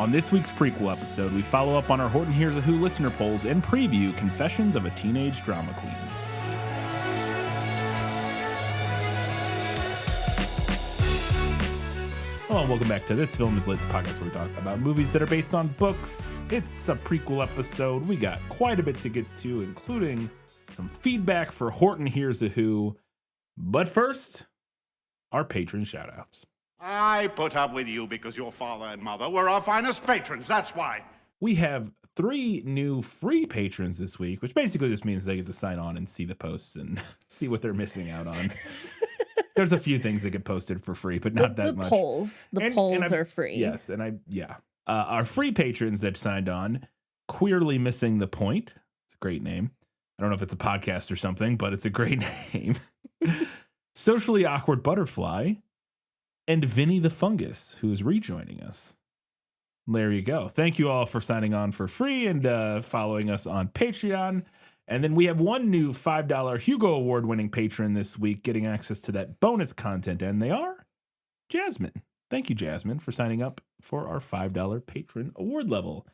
On this week's Prequel episode, we follow up on our Horton Hears a Who listener polls and preview Confessions of a Teenage Drama Queen. Hello and welcome back to This Film is Lit, the podcast where we talk about movies that are based on books. It's a prequel episode. We got quite a bit to get to, including some feedback for Horton Hears a Who. But first, our patron shoutouts. I put up with you because your father and mother were our finest patrons, that's why. We have 3 new free patrons this week, which basically just means they get to sign on and see the posts and see what they're missing out on. There's a few things that get posted for free, but not that much. The polls are free. Yes, our free patrons that signed on, Queerly Missing the Point. It's a great name. I don't know if it's a podcast or something, but it's a great name. Socially Awkward Butterfly, and Vinny the Fungus, who is rejoining us. There you go. Thank you all for signing on for free and following us on Patreon. And then we have one new $5 Hugo Award-winning patron this week getting access to that bonus content, and they are Jasmine. Thank you, Jasmine, for signing up for our $5 patron award level.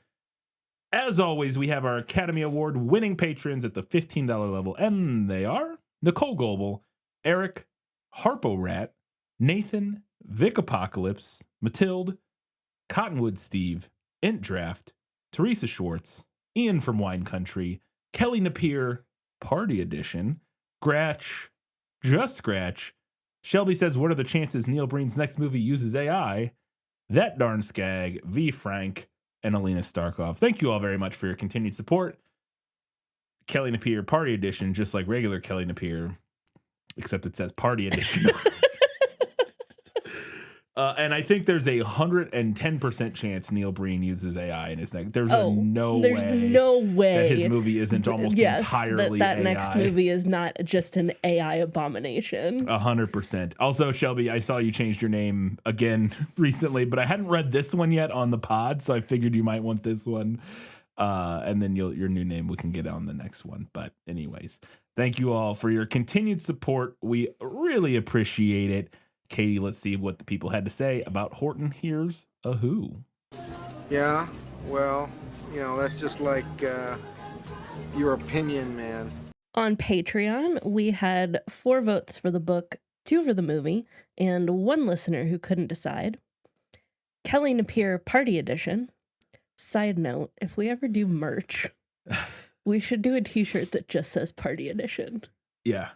As always, we have our Academy Award-winning patrons at the $15 level, and they are Nicole Goebel, Eric, Harpo Rat, Nathan, Vic Apocalypse, Matilde, Cottonwood Steve, Int Draft, Teresa Schwartz, Ian from Wine Country, Kelly Napier, Party Edition, Gratch, Just Scratch, Shelby says, what are the chances Neil Breen's next movie uses AI? That Darn Skag, V. Frank, and Alina Starkov. Thank you all very much for your continued support. Kelly Napier, Party Edition, just like regular Kelly Napier, except it says Party Edition. And I think there's a 110% chance Neil Breen uses AI in his next. There's no way that his movie isn't almost entirely that AI. next movie is not just an AI abomination. 100%. Also, Shelby, I saw you changed your name again recently, but I hadn't read this one yet on the pod, so I figured you might want this one. And then your new name we can get on the next one. But anyways, thank you all for your continued support. We really appreciate it. Katie, let's see what the people had to say about Horton Hears a Who. Yeah, well, that's just like your opinion, man. On Patreon, we had 4 votes for the book, 2 for the movie, and 1 listener who couldn't decide. Kelly Napier Party Edition. Side note, if we ever do merch, we should do a t-shirt that just says Party Edition. Yeah.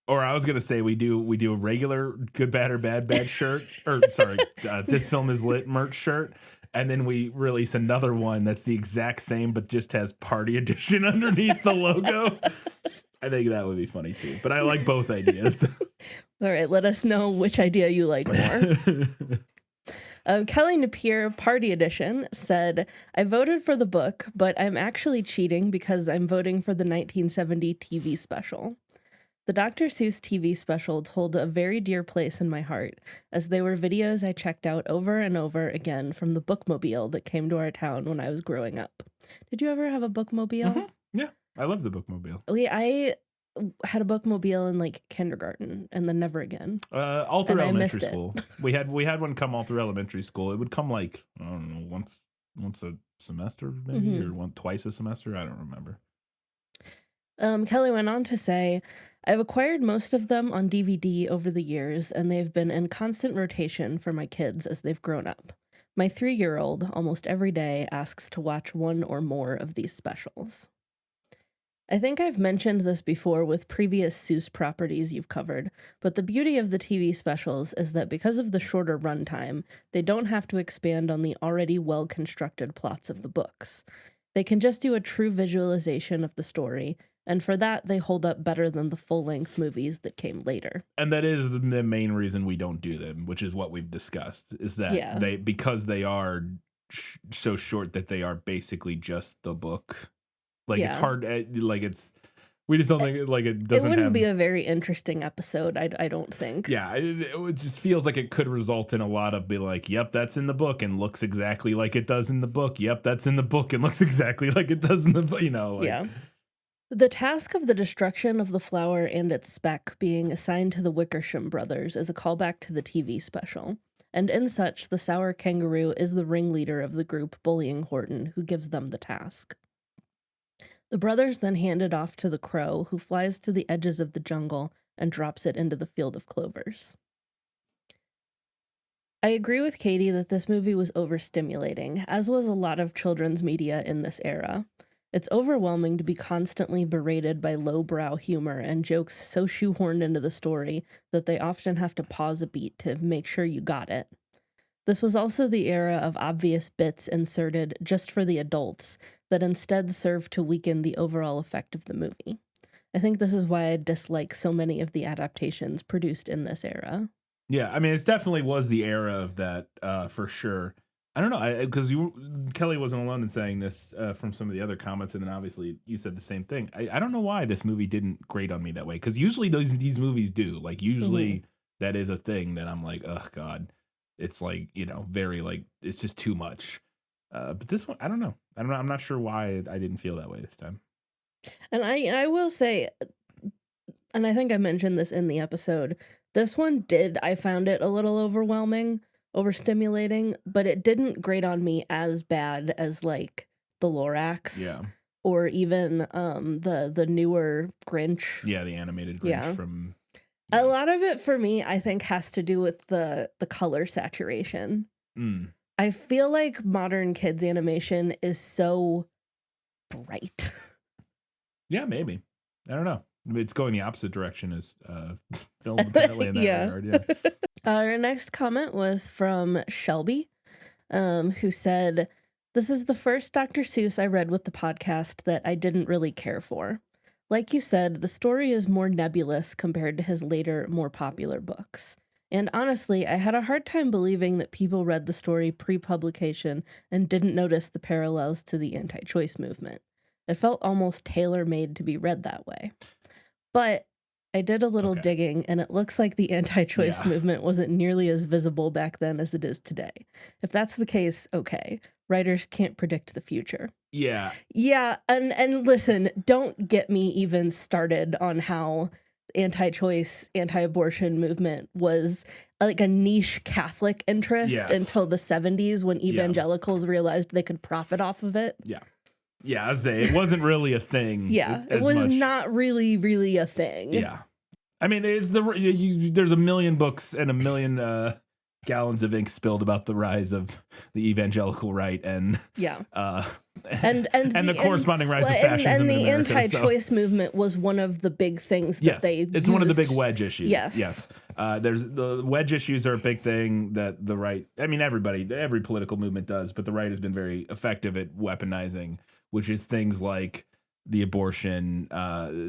Or I was going to say we do a regular Good, Bad, or Bad shirt. Or, sorry, This Film is Lit merch shirt. And then we release another one that's the exact same, but just has Party Edition underneath the logo. I think that would be funny, too. But I like both ideas. All right, let us know which idea you like more. Kelly Napier, Party Edition, said, I voted for the book, but I'm actually cheating because I'm voting for the 1970 TV special. The Dr. Seuss TV special hold a very dear place in my heart, as they were videos I checked out over and over again from the bookmobile that came to our town when I was growing up. Did you ever have a bookmobile? Mm-hmm. Yeah, I love the bookmobile. I had a bookmobile in kindergarten and then never again. All through elementary school. we had one come all through elementary school. It would come I don't know, once a semester maybe, or twice a semester. I don't remember. Kelly went on to say, I've acquired most of them on DVD over the years, and they've been in constant rotation for my kids as they've grown up. My 3-year-old almost every day asks to watch one or more of these specials. I think I've mentioned this before with previous Seuss properties you've covered, but the beauty of the TV specials is that because of the shorter runtime, they don't have to expand on the already well-constructed plots of the books. They can just do a true visualization of the story, and for that, they hold up better than the full-length movies that came later. And that is the main reason we don't do them, which is what we've discussed, is that because they are so short that they are basically just the book. It's hard, we just don't think, it doesn't It wouldn't be a very interesting episode, I don't think. Yeah, it just feels like it could result in a lot of yep, that's in the book and looks exactly like it does in the book. Yep, that's in the book and looks exactly like it does in the book, Yeah. The task of the destruction of the flower and its speck being assigned to the Wickersham brothers is a callback to the TV special. and in such, the sour kangaroo is the ringleader of the group bullying Horton, who gives them the task. The brothers then hand it off to the crow, who flies to the edges of the jungle and drops it into the field of clovers. I agree with Katie that this movie was overstimulating, as was a lot of children's media in this era. It's overwhelming to be constantly berated by lowbrow humor and jokes so shoehorned into the story that they often have to pause a beat to make sure you got it. This was also the era of obvious bits inserted just for the adults that instead served to weaken the overall effect of the movie. I think this is why I dislike so many of the adaptations produced in this era. Yeah, I mean, it definitely was the era of that, for sure. I don't know, because Kelly wasn't alone in saying this from some of the other comments, and then obviously you said the same thing. I don't know why this movie didn't grate on me that way, because usually these movies do. Like, usually that is a thing that I'm like, oh, God. It's like, very, like, it's just too much. But this one, I don't know. I'm not sure why I didn't feel that way this time. And I will say, and I think I mentioned this in the episode, this one I found it a little overstimulating, but it didn't grate on me as bad as, like, the Lorax. Yeah. Or even the newer Grinch. Yeah, the animated Grinch from... A lot of it for me, I think, has to do with the color saturation. I feel like modern kids animation is so bright. Yeah, maybe. I don't know. It's going the opposite direction as film apparently in that regard. Yeah. Our next comment was from Shelby, who said, "This is the first Dr. Seuss I read with the podcast that I didn't really care for. Like you said, the story is more nebulous compared to his later, more popular books. And honestly, I had a hard time believing that people read the story pre-publication and didn't notice the parallels to the anti-choice movement. It felt almost tailor-made to be read that way. But I did a little digging, and it looks like the anti-choice movement wasn't nearly as visible back then as it is today. If that's the case, okay. Writers can't predict the future." Yeah. Yeah, and listen, don't get me even started on how anti-choice, anti-abortion movement was like a niche Catholic interest until the 70s when evangelicals realized they could profit off of it. Yeah. Yeah, I'd say it wasn't really a thing. It was not really a thing. Yeah. I mean, it's there's a million books and a million gallons of ink spilled about the rise of the evangelical right and and the corresponding rise of fascism in America. And the anti-choice movement was one of the big things that they it's one of the big wedge issues. Yes. There's the wedge issues are a big thing that the right, I mean, every political movement does, but the right has been very effective at weaponizing, which is things like the abortion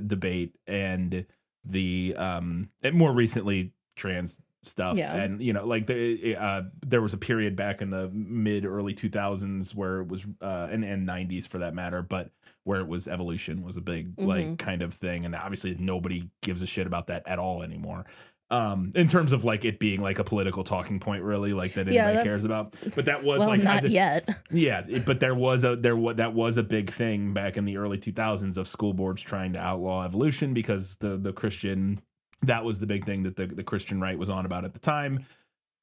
debate and the and more recently trans stuff. And like there was a period back in the mid early 2000s where it was and 90s for that matter, but where it was evolution was a big like kind of thing, and obviously nobody gives a shit about that at all anymore. In terms of like it being like a political talking point, really, like that anybody cares about. But that was not yet. Yeah, but that was a big thing back in the early 2000s of school boards trying to outlaw evolution because the Christian, that was the big thing that the Christian right was on about at the time,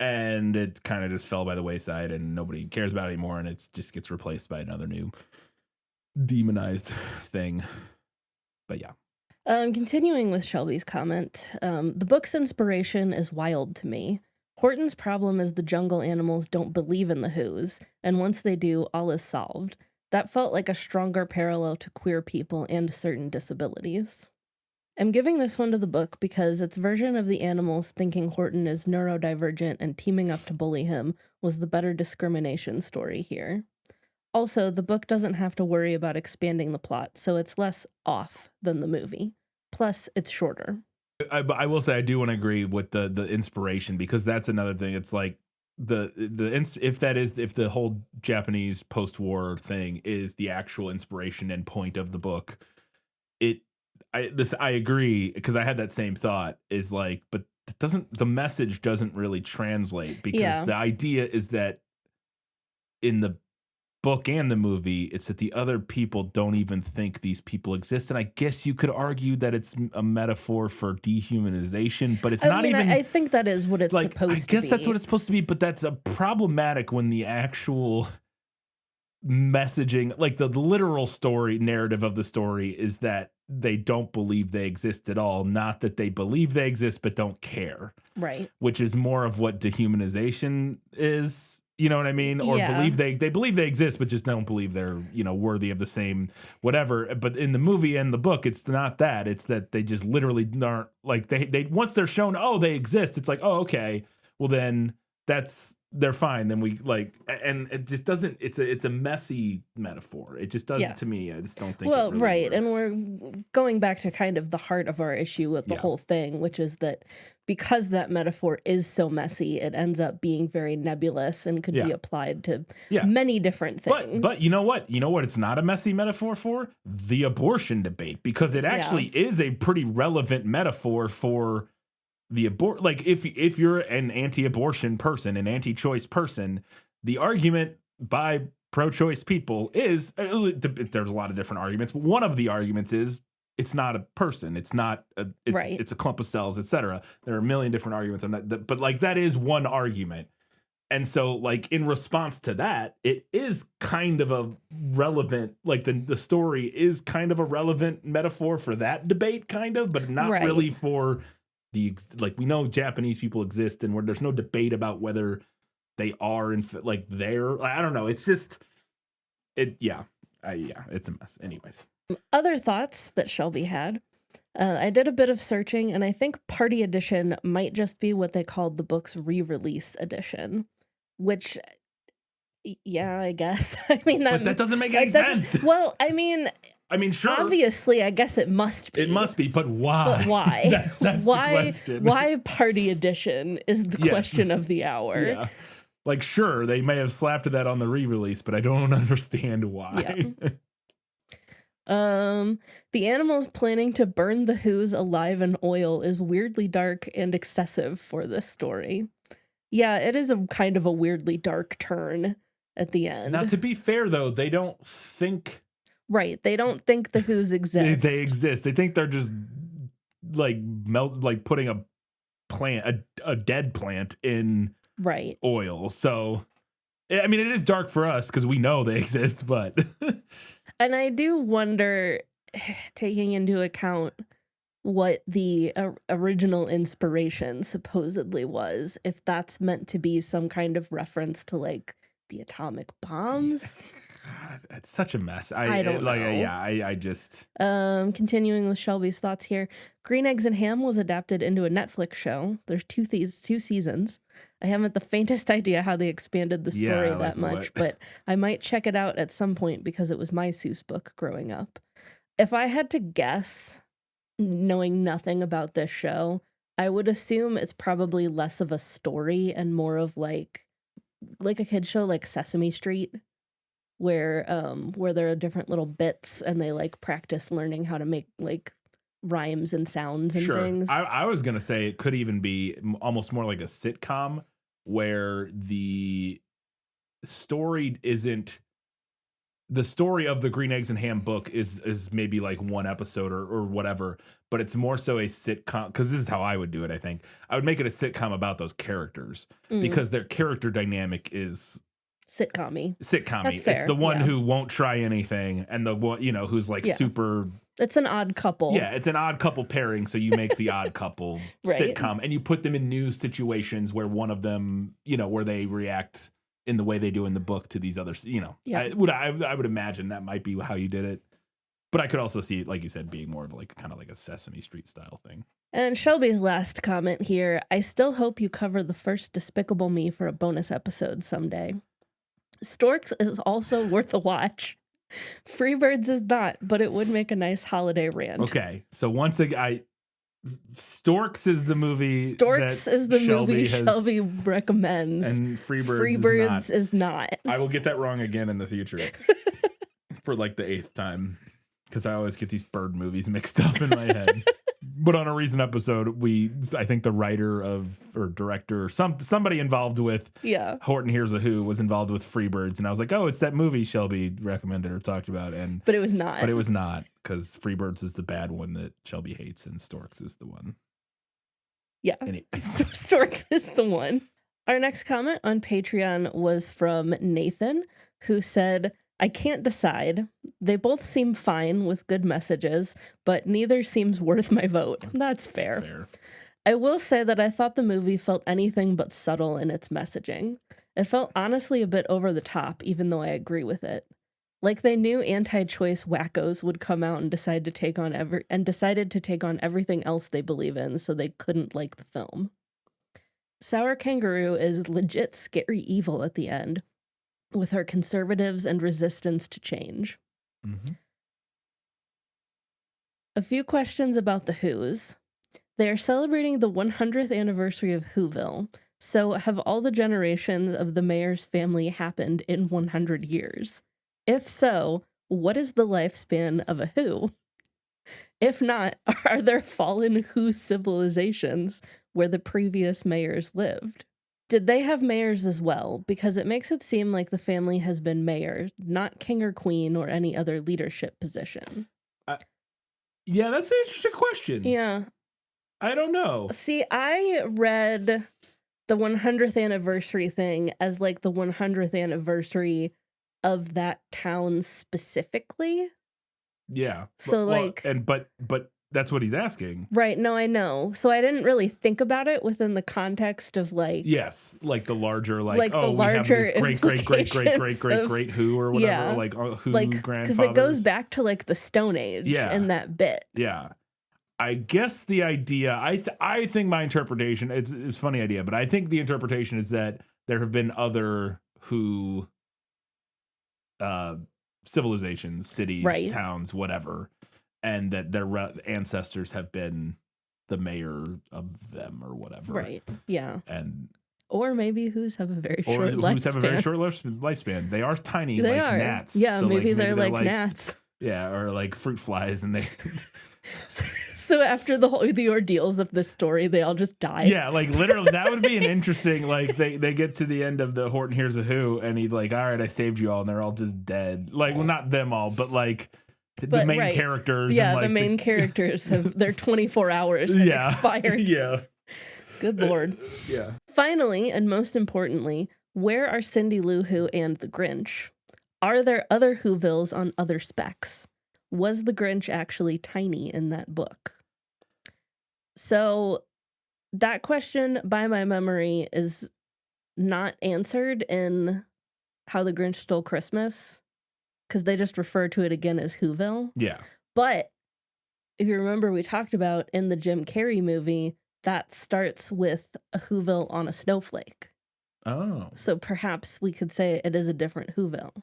and it kind of just fell by the wayside and nobody cares about it anymore, and it just gets replaced by another new demonized thing. But yeah. Continuing with Shelby's comment, the book's inspiration is wild to me. Horton's problem is the jungle animals don't believe in the Who's, and once they do, all is solved. That felt like a stronger parallel to queer people and certain disabilities. I'm giving this one to the book because its version of the animals thinking Horton is neurodivergent and teaming up to bully him was the better discrimination story here. Also, the book doesn't have to worry about expanding the plot, so it's less off than the movie. Plus, it's shorter. I will say I do want to agree with the inspiration, because that's another thing. It's like if the whole Japanese post-war thing is the actual inspiration and point of the book, I agree, because I had that same thought, is like, but the message doesn't really translate, because the idea is that in the book and the movie, it's that the other people don't even think these people exist. And I guess you could argue that it's a metaphor for dehumanization, but it's not even. I think that is what it's like, supposed to be. I guess that's what it's supposed to be, but that's a problematic when the actual messaging, like the literal story narrative of the story, is that they don't believe they exist at all, not that they believe they exist but don't care, right? Which is more of what dehumanization is, you know what I mean? Or Yeah. believe they believe they exist but just don't believe they're, worthy of the same whatever. But in the movie and the book, it's not that, it's that they just literally aren't, like, they once they're shown, oh, they exist, it's like, oh, okay, well then they're fine. Then we and it just doesn't. It's a messy metaphor. It just doesn't to me. I just don't think. Well, it really right, works. and we're going back to kind of the heart of our issue with the whole thing, which is that because that metaphor is so messy, it ends up being very nebulous and could be applied to many different things. But you know what? You know what? It's not a messy metaphor for the abortion debate, because it actually is a pretty relevant metaphor for the like if you're an anti-abortion person, an anti-choice person, the argument by pro-choice people is there's a lot of different arguments, but one of the arguments is it's not a person, it's a clump of cells, etc. There are a million different arguments on that, but like that is one argument. And so, like, in response to that, it is kind of a relevant, like the story is kind of a relevant metaphor for that debate, kind of, but not really for like, we know Japanese people exist, and where there's no debate about whether they are like they're, I don't know. It's just it's a mess. Anyways, other thoughts that Shelby had. I did a bit of searching, and I think Party Edition might just be what they called the book's re-release edition, which, I guess. I mean, but that doesn't make any sense. Well, I mean, sure. Obviously, I guess it must be. It must be, but why? But why? That's why? the question. Why Party Edition is the question of the hour. Yeah. Like, sure, they may have slapped that on the re-release, but I don't understand why. Yeah. The animals planning to burn the Who's alive in oil is weirdly dark and excessive for this story. Yeah, it is a kind of a weirdly dark turn at the end. Now, to be fair, though, they don't think... Right, they don't think the Who's exist. They exist. They think they're just, like, putting a plant, a dead plant in oil. So, I mean, it is dark for us because we know they exist, but... And I do wonder, taking into account what the original inspiration supposedly was, if that's meant to be some kind of reference to, like, the atomic bombs. God, it's such a mess. I don't know. I just... Continuing with Shelby's thoughts here. Green Eggs and Ham was adapted into a Netflix show. There's two seasons. I haven't the faintest idea how they expanded the story that much, but I might check it out at some point because it was my Seuss book growing up. If I had to guess, knowing nothing about this show, I would assume it's probably less of a story and more of like a kid show like Sesame Street, where there are different little bits and they like practice learning how to make like rhymes and sounds and things. I was gonna say it could even be almost more like a sitcom where the story isn't the story of the Green Eggs and Ham book is maybe like one episode or whatever, but it's more so a sitcom, because this is how I would do it. I think I would make it a sitcom about those characters because their character dynamic is sitcom-y. That's fair. It's the one who won't try anything, and the one, who's like super... It's an odd couple. Yeah, it's an odd couple pairing, so you make the odd couple sitcom, and you put them in new situations where one of them, where they react in the way they do in the book to these others, I would imagine that might be how you did it. But I could also see it, like you said, being more of like kind of like a Sesame Street style thing. And Shelby's last comment here, I still hope you cover the first Despicable Me for a bonus episode someday. Storks is also worth a watch. Freebirds is not, but it would make a nice holiday rant. Okay, so once again, Storks is the movie. Shelby recommends, and Freebirds is not. I will get that wrong again in the future for like the 8th time. because I always get these bird movies mixed up in my head. But on a recent episode, I think the writer or director or somebody involved with Horton Hears a Who was involved with Freebirds, and I was like, oh, it's that movie Shelby recommended or talked about, but it was not. But it was not, because Freebirds is the bad one that Shelby hates, and Storks is the one. Yeah, so Storks is the one. Our next comment on Patreon was from Nathan, who said, I can't decide. They both seem fine with good messages, but neither seems worth my vote. That's fair. I will say that I thought the movie felt anything but subtle in its messaging. It felt honestly a bit over the top, even though I agree with it. Like they knew anti-choice wackos would come out and decided to take on everything else they believe in, so they couldn't like the film. Sour Kangaroo is legit scary evil at the end, with her conservatives and resistance to change. Mm-hmm. A few questions about the Who's. They are celebrating the 100th anniversary of Whoville, so have all the generations of the mayor's family happened in 100 years? If so, what is the lifespan of a Who? If not, are there fallen Who civilizations where the previous mayors lived? Did they have mayors as well? Because it makes it seem like the family has been mayor, not king or queen or any other leadership position. Yeah, that's an interesting question. Yeah. I don't know. See, I read the 100th anniversary thing as like the 100th anniversary of that town specifically. Yeah. So but that's what he's asking. Right. No, I know. So I didn't really think about it within the context of like. Yes. Like the larger, the larger we have this great Who or whatever. Yeah, like Who grandfathers. Because it goes back to like the Stone Age in that bit. Yeah. I guess the idea, I think my interpretation, it's a funny idea, but I think the interpretation is that there have been other Who civilizations, cities, towns, whatever, and that their ancestors have been the mayor of them or whatever. Right. Yeah. And or maybe Who's have a very short lifespan. Who's have a very short lifespan. They are tiny, they like are. gnats. Yeah, so maybe they're like gnats. Yeah, or like fruit flies, and they. So after the ordeals of this story, they all just die. Yeah, like literally, that would be an interesting. Like they get to the end of the Horton Hears a Who, and he's like, "All right, I saved you all," and they're all just dead. Like, well, not them all, but like the main characters. Yeah, and, like, the main characters have their 24 hours have expired. Yeah. Good Lord. Yeah. Finally, and most importantly, where are Cindy Lou Who and the Grinch? Are there other Whovilles on other specs? Was the Grinch actually tiny in that book? So that question, by my memory, is not answered in How the Grinch Stole Christmas, because they just refer to it again as Whoville. Yeah. But if you remember, we talked about in the Jim Carrey movie, that starts with a Whoville on a snowflake. Oh. So perhaps we could say it is a different Whoville.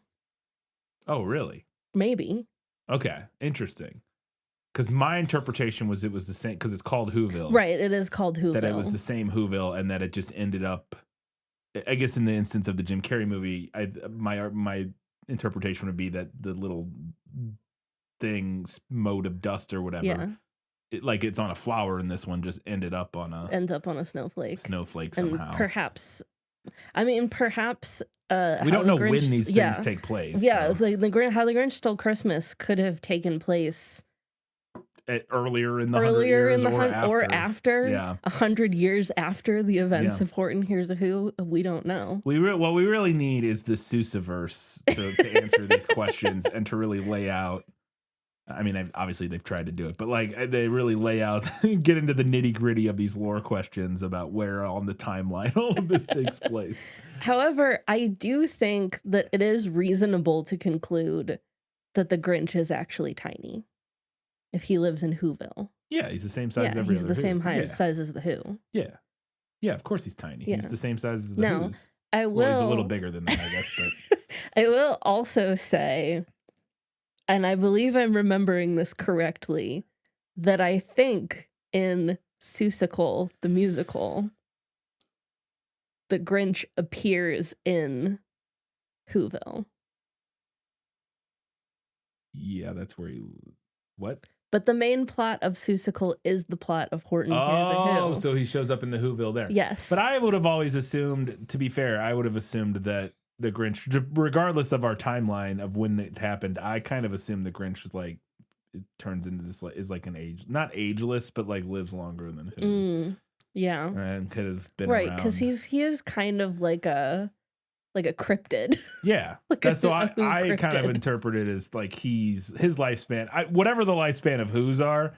Oh, really? Maybe. Okay, interesting. Because my interpretation was it was the same, because it's called Whoville. Right, it is called Whoville. That it was the same Whoville, and that it just ended up, I guess in the instance of the Jim Carrey movie, my interpretation would be that the little thing, mote of dust or whatever, it's on a flower, and this one just ends up on a snowflake. Snowflake somehow. And perhaps we don't know when these things take place. Yeah, so. It's like How the Grinch Stole Christmas could have taken place earlier in the 100 years or after. Yeah. 100 years after the events of Horton Hears a Who. We don't know. What we really need is the Seussiverse to answer these questions and to really lay out. I mean, obviously they've tried to do it, but like they really lay out, get into the nitty gritty of these lore questions about where on the timeline all of this takes place. However, I do think that it is reasonable to conclude that the Grinch is actually tiny if he lives in Whoville. Yeah, he's the same size as every other He's the same Who. size as the Who. Yeah. Yeah, of course he's tiny. Yeah. He's the same size as the Who's. I will. Well, he's a little bigger than that, I guess. But I will also say, and I believe I'm remembering this correctly, that I think in Seussical, the musical, the Grinch appears in Whoville. Yeah, that's where he. What? But the main plot of Seussical is the plot of Horton Hears a Who. Oh, so he shows up in the Whoville there. Yes. But I would have always assumed, to be fair, I would have assumed that the Grinch, regardless of our timeline of when it happened, I kind of assumed the Grinch was like, it turns into this, is like an age, not ageless, but like lives longer than Who's. Yeah. And could have been right, because around. he is kind of like a cryptid. Yeah. Like That's so I cryptid. kind of interpret it as like his lifespan, whatever the lifespan of Who's are,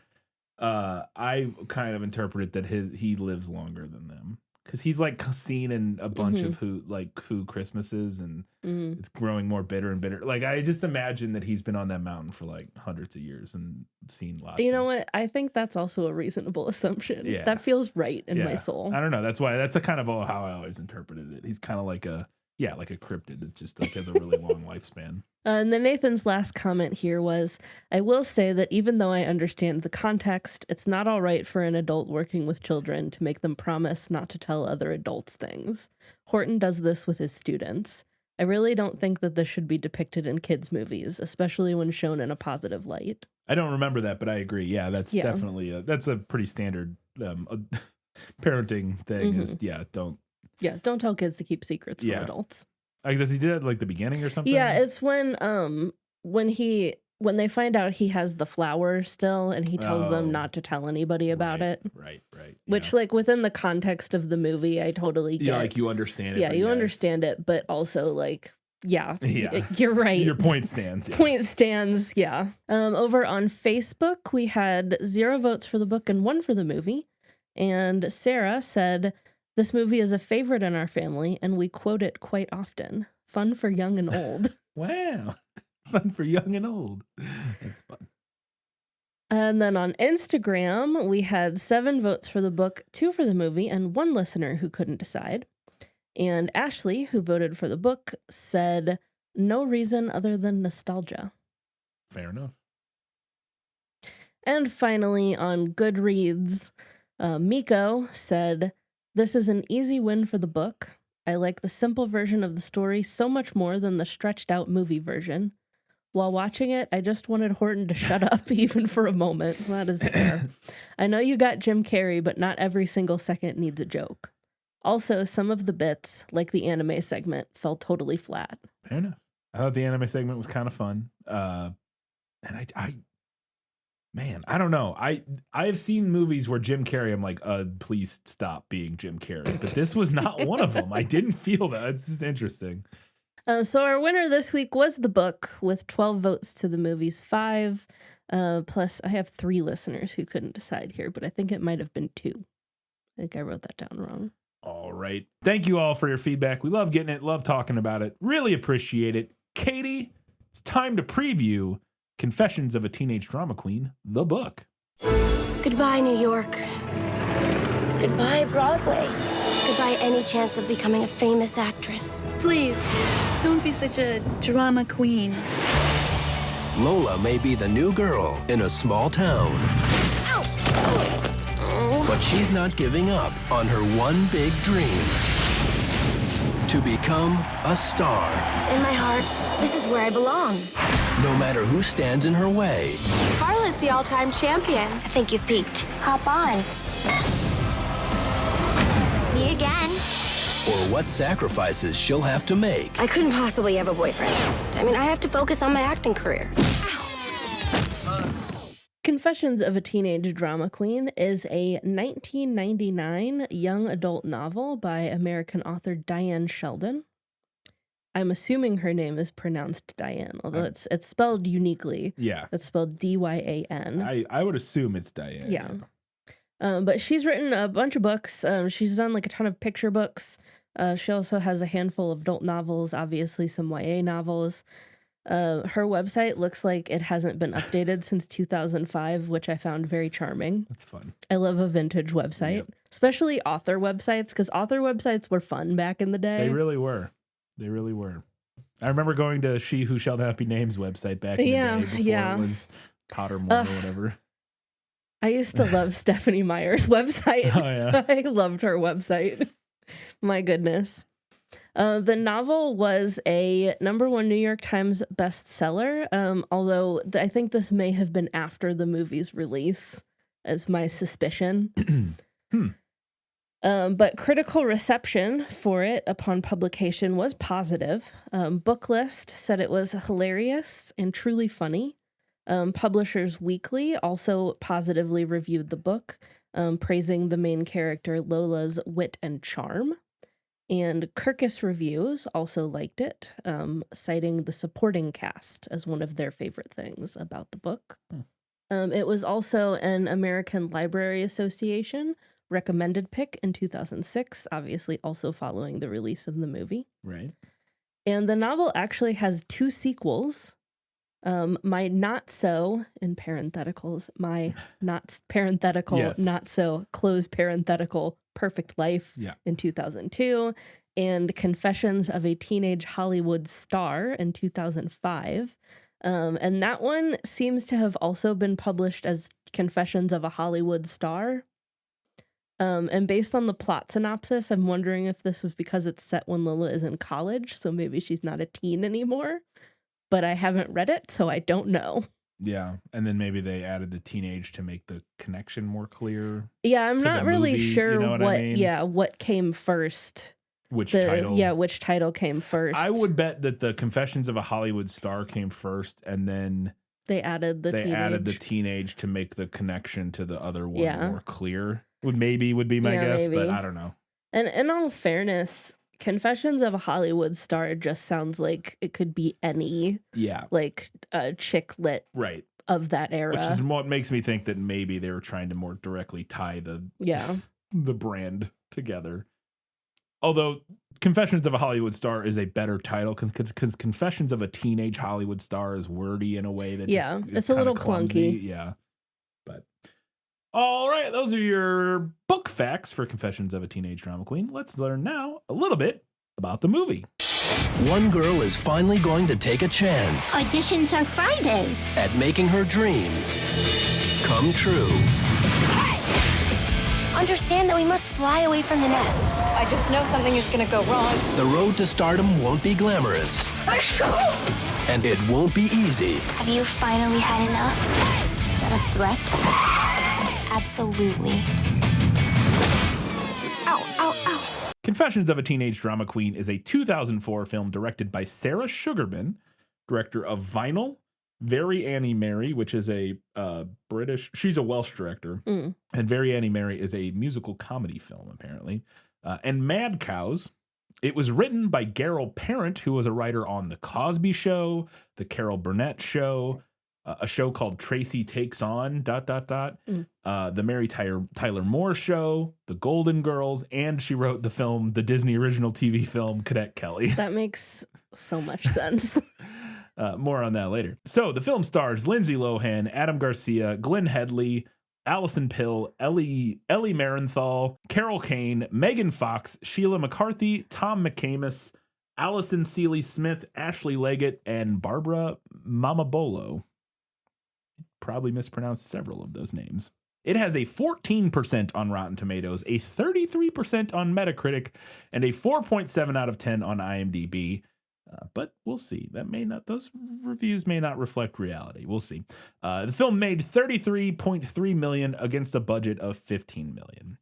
I kind of interpret it that he lives longer than them. Because he's like seen in a bunch of Who Christmases, and it's growing more bitter and bitter. Like I just imagine that he's been on that mountain for like hundreds of years and seen lots. You know what? I think that's also a reasonable assumption. Yeah. That feels right in my soul. I don't know. That's a kind of how I always interpreted it. He's kind of like a cryptid that just like has a really long lifespan. And then Nathan's last comment here was, I will say that even though I understand the context, it's not all right for an adult working with children to make them promise not to tell other adults things. Horton does this with his students. I really don't think that this should be depicted in kids' movies, especially when shown in a positive light. I don't remember that, but I agree. Yeah, that's definitely that's a pretty standard parenting thing. Is don't tell kids to keep secrets from adults. I guess he did at like the beginning or something. Yeah, it's when they find out he has the flower still, and he tells them not to tell anybody about it. Right. Which, like, within the context of the movie, I totally get. Yeah, like you understand it. Yeah, you understand it, but also like, you're right. Your point stands. Yeah. Point stands. Yeah. Over on Facebook, we had 0 votes for the book and 1 for the movie, and Sarah said, "This movie is a favorite in our family, and we quote it quite often. Fun for young and old." Wow. Fun for young and old. That's fun. And then on Instagram, we had 7 votes for the book, 2 for the movie, and 1 listener who couldn't decide. And Ashley, who voted for the book, said, "No reason other than nostalgia." Fair enough. And finally, on Goodreads, Miko said, "This is an easy win for the book. I like the simple version of the story so much more than the stretched out movie version. While watching it, I just wanted Horton to shut up even for a moment." That is fair. "I know you got Jim Carrey, but not every single second needs a joke. Also, some of the bits, like the anime segment, fell totally flat." Fair enough. I thought the anime segment was kind of fun. And I don't know. I've seen movies where Jim Carrey, I'm like, please stop being Jim Carrey. But this was not one of them. I didn't feel that. It's just interesting. So our winner this week was the book with 12 votes to the movie's 5. Plus, I have 3 listeners who couldn't decide here, but I think it might have been 2. I think I wrote that down wrong. All right. Thank you all for your feedback. We love getting it. Love talking about it. Really appreciate it. Katie, it's time to preview Confessions of a Teenage Drama Queen, the book. Goodbye, New York. Goodbye, Broadway. Goodbye, any chance of becoming a famous actress. Please, don't be such a drama queen. Lola may be the new girl in a small town. Ow! Oh. But she's not giving up on her one big dream. To become a star. In my heart, this is where I belong. No matter who stands in her way. Carla's the all-time champion. I think you've peaked. Hop on. Me again. Or what sacrifices she'll have to make. I couldn't possibly have a boyfriend. I mean, I have to focus on my acting career. Confessions of a Teenage Drama Queen is a 1999 young adult novel by American author Diane Sheldon. I'm assuming her name is pronounced Diane, although it's spelled uniquely. Yeah. It's spelled Dyan. I would assume it's Diane. Yeah. But she's written a bunch of books. She's done like a ton of picture books. She also has a handful of adult novels, obviously some YA novels. Her website looks like it hasn't been updated since 2005, which I found very charming. That's fun. I love a vintage website, especially author websites, because author websites were fun back in the day. They really were. I remember going to She Who Shall Not Be Named's website back in the day before it was Pottermore or whatever. I used to love Stephanie Meyer's website. Oh, yeah. I loved her website. My goodness. The novel was a #1 New York Times bestseller, although I think this may have been after the movie's release, as my suspicion. But critical reception for it upon publication was positive. Booklist said it was hilarious and truly funny. Publishers Weekly also positively reviewed the book, praising the main character Lola's wit and charm. And Kirkus Reviews also liked it, citing the supporting cast as one of their favorite things about the book. It was also an American Library Association recommended pick in 2006, obviously also following the release of the movie. Right. And the novel actually has 2 sequels. My not so, in parentheticals, my not parenthetical, Yes. not so, close parenthetical, Perfect Life in 2002, and Confessions of a Teenage Hollywood Star in 2005. And that one seems to have also been published as Confessions of a Hollywood Star. And based on the plot synopsis, I'm wondering if this was because it's set when Lola is in college, so maybe she's not a teen anymore. But I haven't read it, so I don't know. Yeah, and then maybe they added the teenage to make the connection more clear. Yeah, I'm not really movie, sure you know what I mean? What came first. Which title? Yeah, which title came first. I would bet that the Confessions of a Hollywood Star came first, and then they added the teenage to make the connection to the other one more clear. Would be my guess, maybe. But I don't know. And in all fairness, Confessions of a Hollywood Star just sounds like it could be any like chick lit of that era. Which is what makes me think that maybe they were trying to more directly tie the brand together. Although Confessions of a Hollywood Star is a better title because Confessions of a Teenage Hollywood Star is wordy in a way that it's a little clunky. Yeah. But all right, those are your book facts for Confessions of a Teenage Drama Queen. Let's learn now a little bit about the movie. One girl is finally going to take a chance Auditions are Friday. at making her dreams come true. Understand that we must fly away from the nest. I just know something is gonna go wrong. The road to stardom won't be glamorous, and it won't be easy. Have you finally had enough? Is that a threat? Absolutely. Ow, ow, ow. Confessions of a Teenage Drama Queen is a 2004 film directed by Sarah Sugarman, director of Vinyl, Very Annie Mary, which is a she's a Welsh director, and Very Annie Mary is a musical comedy film, apparently, and Mad Cows. It was written by Gerald Parent, who was a writer on The Cosby Show, The Carol Burnett Show, a show called Tracy Takes On, ... The Mary Tyler Moore Show, The Golden Girls, and she wrote the film, the Disney original TV film, Cadet Kelly. That makes so much sense. More on that later. So the film stars Lindsay Lohan, Adam Garcia, Glenn Headley, Allison Pill, Ellie Marenthal, Carol Kane, Megan Fox, Sheila McCarthy, Tom McCamus, Allison Seeley Smith, Ashley Leggett, and Barbara Mamabolo. Probably mispronounced several of those names. It has a 14% on Rotten Tomatoes, a 33% on Metacritic, and a 4.7 out of 10 on IMDb. But we'll see. Those reviews may not reflect reality. We'll see. The film made $33.3 million against a budget of $15 million.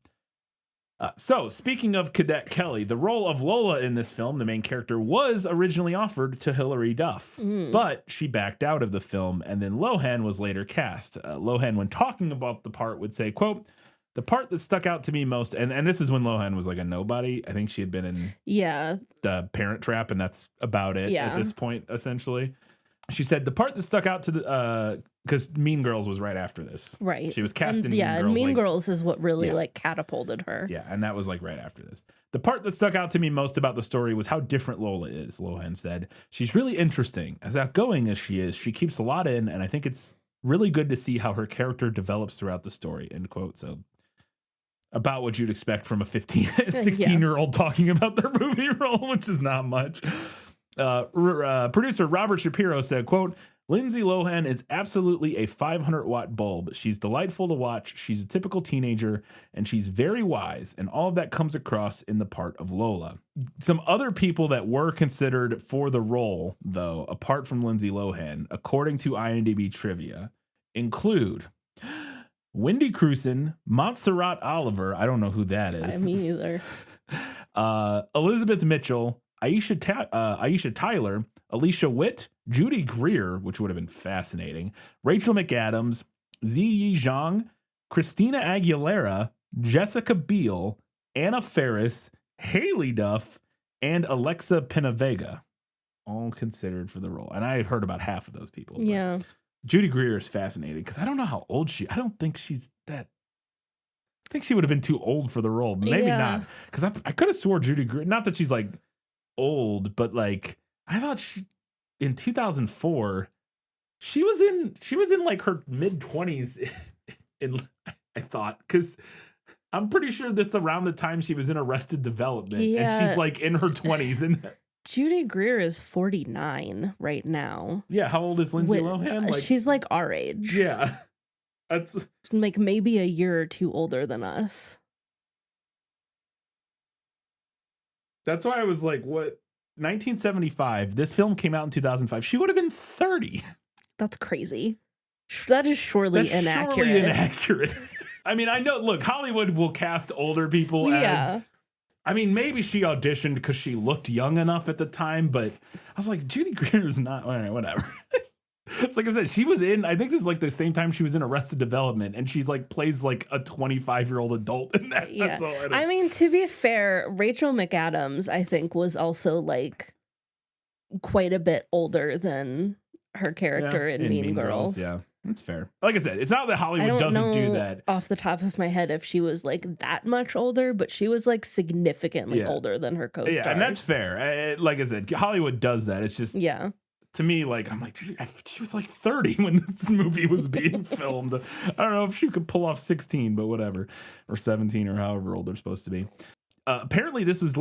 So, speaking of Cadet Kelly, the role of Lola in this film, the main character, was originally offered to Hilary Duff, but she backed out of the film, and then Lohan was later cast. Lohan, when talking about the part, would say, quote, "The part that stuck out to me most," and this is when Lohan was like a nobody. I think she had been in The Parent Trap, and that's about it at this point, essentially. She said, "The part that stuck out to the, because Mean Girls was right after this. Right. She was cast in Mean Girls. Mean Girls is what really like catapulted her. Yeah, and that was like right after this. The part that stuck out to me most about the story was how different Lola is," Lohan said. "She's really interesting. As outgoing as she is, she keeps a lot in, and I think it's really good to see how her character develops throughout the story," end quote. So about what you'd expect from a 16-year-old talking about their movie role, which is not much. Producer Robert Shapiro said, quote, Lindsay Lohan is absolutely a 500-watt bulb. She's delightful to watch. She's a typical teenager, and she's very wise, and all of that comes across in the part of Lola. Some other people that were considered for the role, though, apart from Lindsay Lohan, according to IMDb trivia, include Wendy Crewson, Montserrat Oliver, I don't know who that is. Me either. Elizabeth Mitchell, Aisha Tyler, Alicia Witt, Judy Greer, which would have been fascinating, Rachel McAdams, Ziyi Zhang, Christina Aguilera, Jessica Biel, Anna Faris, Haley Duff, and Alexa Penavega, all considered for the role. And I had heard about half of those people. Yeah. Judy Greer is fascinating because I don't know how old I don't think she's that. I think she would have been too old for the role. Maybe not. Because I could have swore Judy Greer, not that she's like old, but like I thought in 2004 she was in like her mid-20s I thought, because I'm pretty sure that's around the time she was in Arrested Development, and she's like in her 20s. And Judy Greer is 49 right now. Yeah, how old is Lindsay Lohan? She's like our age. Yeah, that's like maybe a year or two older than us. That's why I was like, what? 1975. This film came out in 2005. She would have been 30. That's crazy. That is surely inaccurate. I mean, I know, look, Hollywood will cast older people as, I mean, maybe she auditioned because she looked young enough at the time, but I was like, Judy Greer is not, all right, whatever. It's like I said, she was in, I think this is like the same time she was in Arrested Development, and she's like, plays like a 25-year-old adult in that. Yeah. That's all I mean, to be fair, Rachel McAdams, I think, was also like quite a bit older than her character in Mean Girls. Yeah. That's fair. Like I said, it's not that Hollywood doesn't do that. Off the top of my head, if she was like that much older, but she was like significantly older than her co-stars. Yeah, and that's fair. Like I said, Hollywood does that. It's just, to me, like, I'm like, she was like 30 when this movie was being filmed. I don't know if she could pull off 16, but whatever. Or 17 or however old they're supposed to be. Apparently, this is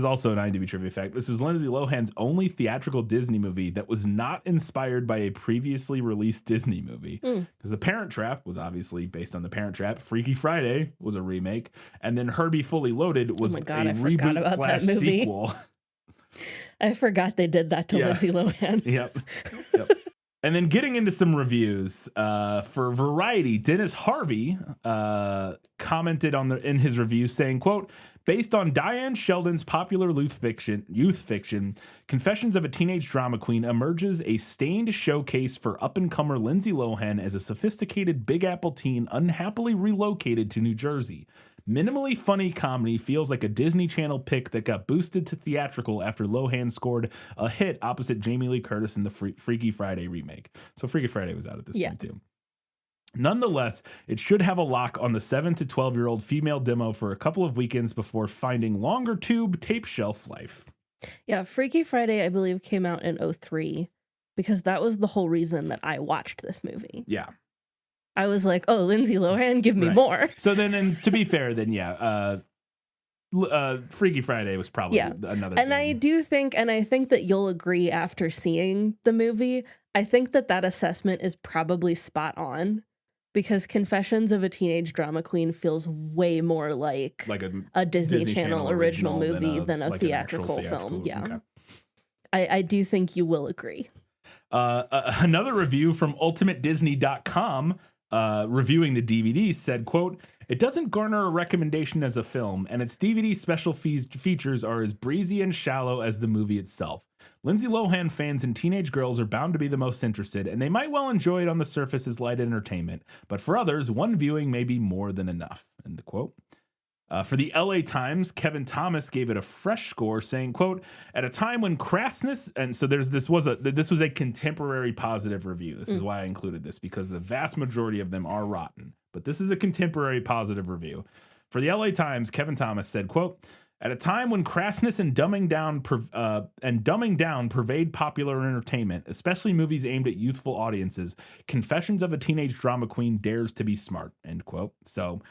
also an IMDb trivia fact. This was Lindsay Lohan's only theatrical Disney movie that was not inspired by a previously released Disney movie. Because The Parent Trap was obviously based on The Parent Trap. Freaky Friday was a remake. And then Herbie Fully Loaded was a reboot / sequel. I forgot they did that to Lindsay Lohan. Yep. And then getting into some reviews, for Variety, Dennis Harvey commented in his review saying, quote, based on Diane Sheldon's popular youth fiction, Confessions of a Teenage Drama Queen emerges a stained showcase for up-and-comer Lindsay Lohan as a sophisticated Big Apple teen unhappily relocated to New Jersey. Minimally funny comedy feels like a Disney Channel pick that got boosted to theatrical after Lohan scored a hit opposite Jamie Lee Curtis in the Freaky Friday remake. So Freaky Friday was out at this point too. Nonetheless, it should have a lock on the 7 to 12-year-old female demo for a couple of weekends before finding longer tube tape shelf life. Yeah, Freaky Friday, I believe, came out in 2003 because that was the whole reason that I watched this movie. Yeah. I was like, oh, Lindsay Lohan, give me more. So then, and to be fair, then Freaky Friday was probably another and thing. I think that you'll agree after seeing the movie, I think that assessment is probably spot on. Because Confessions of a Teenage Drama Queen feels way more like a Disney Channel original movie than a theatrical film. Yeah. Okay. I do think you will agree. Another review from UltimateDisney.com reviewing the DVD said, quote, it doesn't garner a recommendation as a film, and its DVD special features are as breezy and shallow as the movie itself. Lindsay Lohan fans and teenage girls are bound to be the most interested, and they might well enjoy it on the surface as light entertainment, but for others, one viewing may be more than enough. End quote. For the LA Times, Kevin Thomas gave it a fresh score, saying, quote, at a time when crassness, and so this was a contemporary positive review. This is why I included this, because the vast majority of them are rotten, but this is a contemporary positive review. For the LA Times, Kevin Thomas said, quote, at a time when crassness and dumbing down pervade popular entertainment, especially movies aimed at youthful audiences, Confessions of a Teenage Drama Queen dares to be smart, end quote. So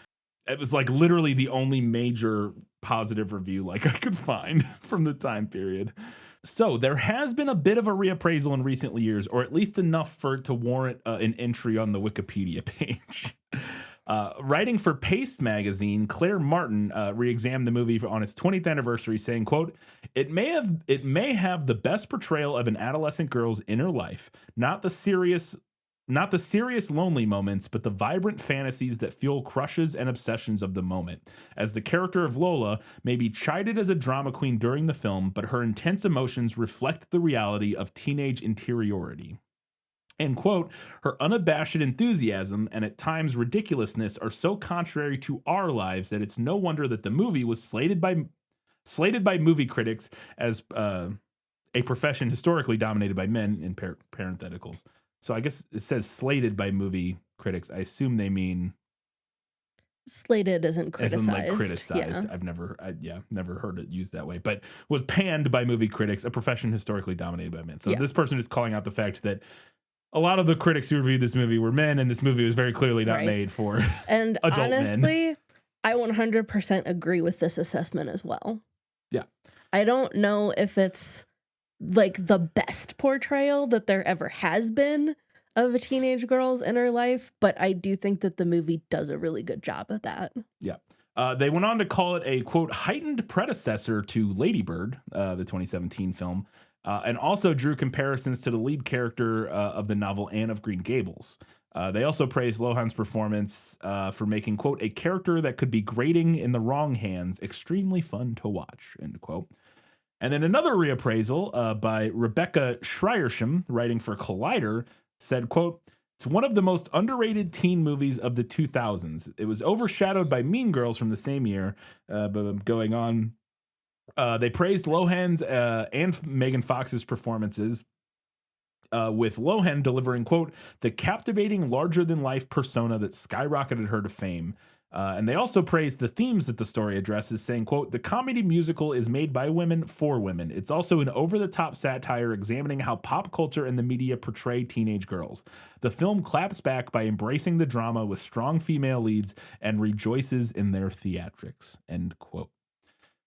it was like literally the only major positive review like I could find from the time period. So there has been a bit of a reappraisal in recent years, or at least enough for it to warrant an entry on the Wikipedia page. Writing for Paste magazine, Claire Martin re-examined the movie on its 20th anniversary, saying, quote, it may have the best portrayal of an adolescent girl's inner life, not the serious lonely moments, but the vibrant fantasies that fuel crushes and obsessions of the moment. As the character of Lola may be chided as a drama queen during the film, but her intense emotions reflect the reality of teenage interiority. And quote, her unabashed enthusiasm and at times ridiculousness are so contrary to our lives that it's no wonder that the movie was slated by movie critics as a profession historically dominated by men in parentheticals. So I guess it says slated by movie critics. I assume they mean slated isn't criticized. As in like criticized. Yeah. I've never heard it used that way, but was panned by movie critics, a profession historically dominated by men. So this person is calling out the fact that a lot of the critics who reviewed this movie were men, and this movie was very clearly not made for and adult honestly, men. I 100% agree with this assessment as well. Yeah. I don't know if it's like the best portrayal that there ever has been of a teenage girl's inner life, but I do think that the movie does a really good job of that. Yeah. They went on to call it a, quote, heightened predecessor to Lady Bird, the 2017 film, and also drew comparisons to the lead character of the novel Anne of Green Gables. They also praised Lohan's performance for making, quote, a character that could be grating in the wrong hands extremely fun to watch, end quote. And then another reappraisal by Rebecca Schreiersham, writing for Collider, said, quote, it's one of the most underrated teen movies of the 2000s. It was overshadowed by Mean Girls from the same year, but going on. They praised Lohan's and Megan Fox's performances, with Lohan delivering, quote, the captivating larger-than-life persona that skyrocketed her to fame. And they also praised the themes that the story addresses, saying, quote, the comedy musical is made by women for women. It's also an over-the-top satire examining how pop culture and the media portray teenage girls. The film claps back by embracing the drama with strong female leads and rejoices in their theatrics, end quote.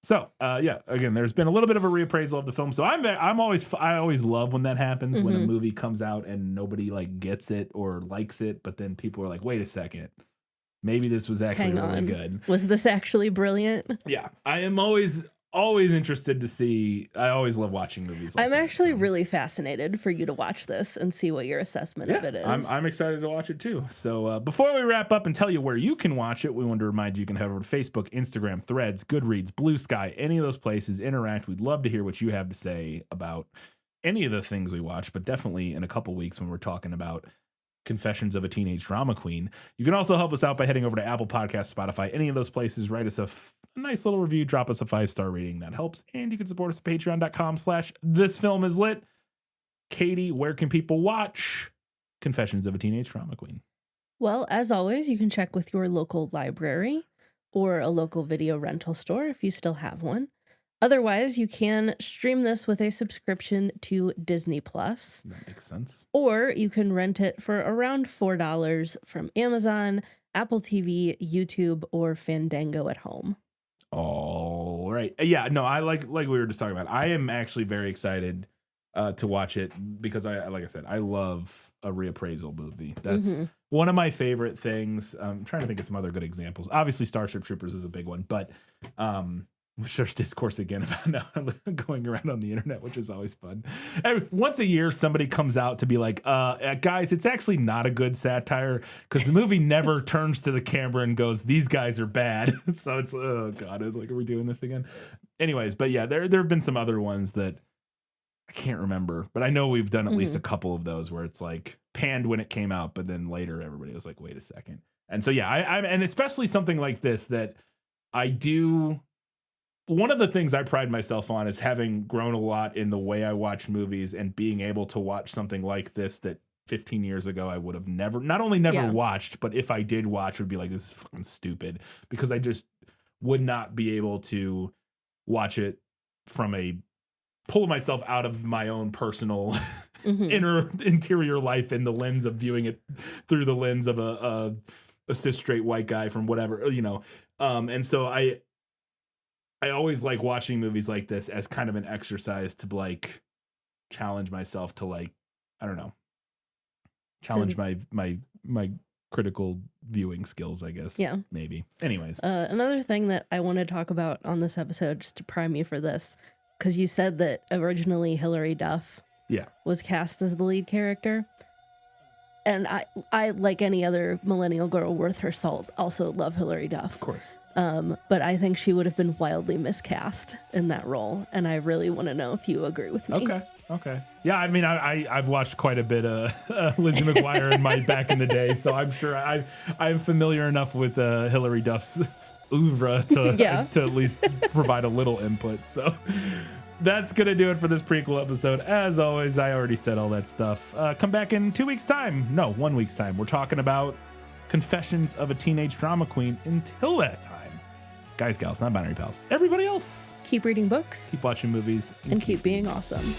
So, again, there's been a little bit of a reappraisal of the film. So I always love when that happens, when a movie comes out and nobody like gets it or likes it, but then people are like, wait a second. Maybe this was actually really good. Was this actually brilliant? Yeah. I am always interested to see. I always love watching movies like I'm actually really fascinated for you to watch this and see what your assessment of it is. I'm excited to watch it too. So before we wrap up and tell you where you can watch it, we want to remind you can head over to Facebook, Instagram, Threads, Goodreads, Blue Sky, any of those places. Interact. We'd love to hear what you have to say about any of the things we watch, but definitely in a couple weeks when we're talking about Confessions of a Teenage Drama Queen. You can also help us out by heading over to Apple Podcasts, Spotify, any of those places. Write us a nice little review, drop us a 5-star rating. That helps. And you can support us at patreon.com/thisfilmislit. Katie, where can people watch Confessions of a Teenage Drama Queen? Well, as always, you can check with your local library or a local video rental store if you still have one. Otherwise, you can stream this with a subscription to Disney Plus. That makes sense. Or you can rent it for around $4 from Amazon, Apple TV, YouTube, or Fandango at home. All right. Yeah, no, I like we were just talking about. I am actually very excited to watch it because like I said, I love a reappraisal movie. That's one of my favorite things. I'm trying to think of some other good examples. Obviously, Starship Troopers is a big one, but there's discourse again about now going around on the internet, which is always fun. Once a year, somebody comes out to be like, guys, it's actually not a good satire because the movie never turns to the camera and goes, these guys are bad. So it's, oh God, like, are we doing this again? Anyways, but yeah, there have been some other ones that I can't remember, but I know we've done at least a couple of those where it's like panned when it came out, but then later everybody was like, wait a second. And so, yeah, and especially something like this that I do. One of the things I pride myself on is having grown a lot in the way I watch movies and being able to watch something like this that 15 years ago I would have never watched, but if I did watch, would be like, this is fucking stupid, because I just would not be able to watch it from pull myself out of my own personal interior life in the lens of viewing it through the lens of a cis straight white guy from whatever, and so I always like watching movies like this as kind of an exercise to like challenge myself to like, I don't know, challenge my critical viewing skills, I guess. Yeah. Maybe. Anyways. Another thing that I want to talk about on this episode, just to prime you for this, because you said that originally Hilary Duff was cast as the lead character. And I, like any other millennial girl worth her salt, also love Hilary Duff. Of course. But I think she would have been wildly miscast in that role. And I really want to know if you agree with me. Okay. Yeah, I mean, I've watched quite a bit of Lizzie McGuire in my back in the day, so I'm sure I'm familiar enough with Hilary Duff's oeuvre to at least provide a little input. So that's going to do it for this prequel episode. As always, I already said all that stuff. Come back in 2 weeks' time. No, 1 week's time. We're talking about Confessions of a Teenage Drama Queen. Until that time, guys, gals, not binary pals, everybody else, keep reading books, keep watching movies, and keep being awesome.